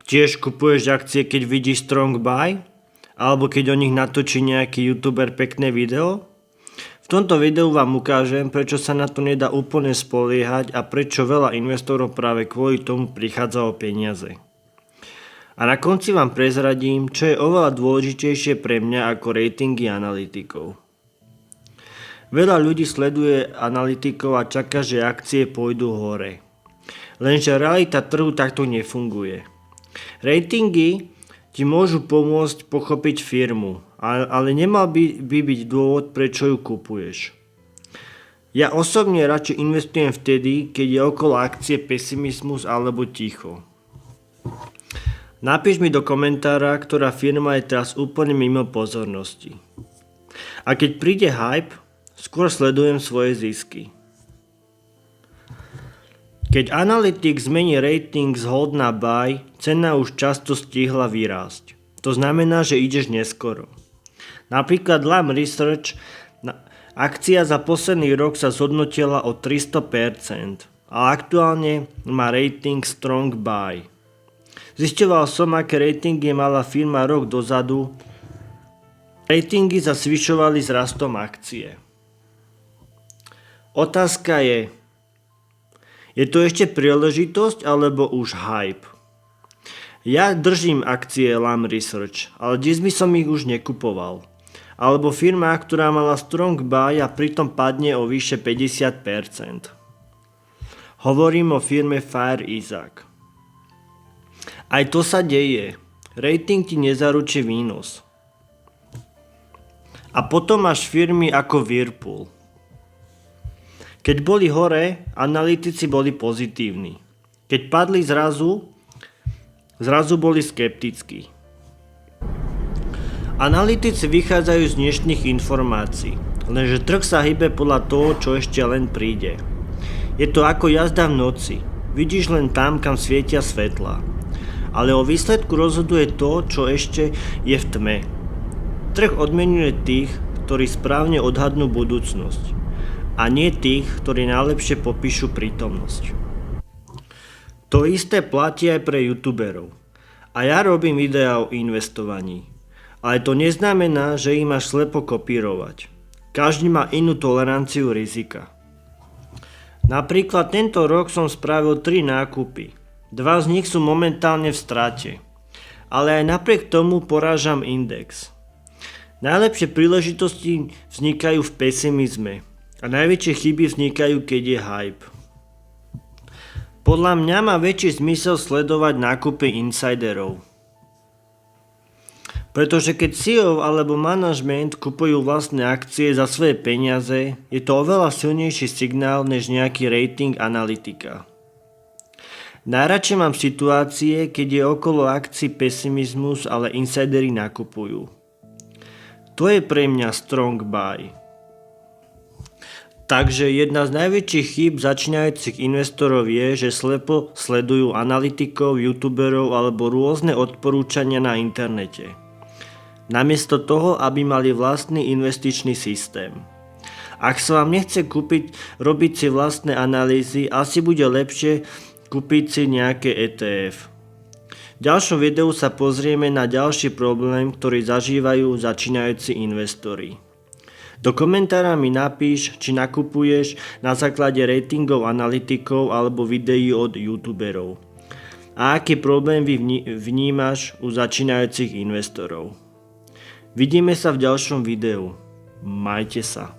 Tiež kupuješ akcie, keď vidíš strong buy? Alebo keď o nich natočí nejaký youtuber pekné video? V tomto videu vám ukážem, prečo sa na to nedá úplne spoliehať a prečo veľa investorov práve kvôli tomu prichádza o peniaze. A na konci vám prezradím, čo je oveľa dôležitejšie pre mňa ako ratingy analytikov. Veľa ľudí sleduje analytikov a čaká, že akcie pôjdu hore. Lenže realita trhu takto nefunguje. Ratingy ti môžu pomôcť pochopiť firmu, ale nemal by byť dôvod, prečo ju kupuješ. Ja osobne radšej investujem vtedy, keď je okolo akcie pesimizmus alebo ticho. Napíš mi do komentára, ktorá firma je teraz úplne mimo pozornosti. A keď príde hype, skôr sledujem svoje zisky. Keď analytik zmení rating z hold na buy, cena už často stihla vyrásť. To znamená, že ideš neskoro. Napríklad Lam Research, akcia za posledný rok sa zhodnotila o 300% a aktuálne má rating strong buy. Zisťoval som, aké ratingy mala firma rok dozadu. Ratingy sa zvyšovali s rastom akcie. Otázka je to ešte príležitosť alebo už hype? Ja držím akcie Lam Research, ale dnes by som ich už nekupoval. Alebo firma, ktorá mala strong buy a pritom padne o vyše 50%. Hovorím o firme Fire Isaac. Aj to sa deje. Rating ti nezaručí výnos. A potom máš firmy ako Whirlpool. Keď boli hore, analytici boli pozitívni. Keď padli zrazu boli skeptickí. Analytici vychádzajú z dnešných informácií, lenže trh sa hýbe podľa toho, čo ešte len príde. Je to ako jazda v noci. Vidíš len tam, kam svietia svetla. Ale o výsledku rozhoduje to, čo ešte je v tme. Trh odmenuje tých, ktorí správne odhadnú budúcnosť. A nie tých, ktorí najlepšie popíšu prítomnosť. To isté platí aj pre youtuberov. A ja robím videá o investovaní. Ale to neznamená, že ich máš slepo kopírovať. Každý má inú toleranciu rizika. Napríklad tento rok som spravil 3 nákupy. 2 z nich sú momentálne v strate. Ale aj napriek tomu porážam index. Najlepšie príležitosti vznikajú v pesimizme. A najväčšie chyby vznikajú, keď je hype. Podľa mňa má väčší zmysel sledovať nákupy insiderov. Pretože keď CEO alebo manažment kupujú vlastné akcie za svoje peniaze, je to oveľa silnejší signál než nejaký rating analytika. Najradšej mám situácie, keď je okolo akcií pesimizmus, ale insideri nakupujú. To je pre mňa strong buy. Takže jedna z najväčších chýb začínajúcich investorov je, že slepo sledujú analytikov, youtuberov alebo rôzne odporúčania na internete. Namiesto toho, aby mali vlastný investičný systém. Ak sa vám nechce robiť si vlastné analýzy, asi bude lepšie kúpiť si nejaké ETF. V ďalšom videu sa pozrieme na ďalší problém, ktorý zažívajú začínajúci investori. Do komentára mi napíš, či nakupuješ na základe ratingov analytikov alebo videí od youtuberov. A aký problém vnímaš u začínajúcich investorov. Vidíme sa v ďalšom videu. Majte sa.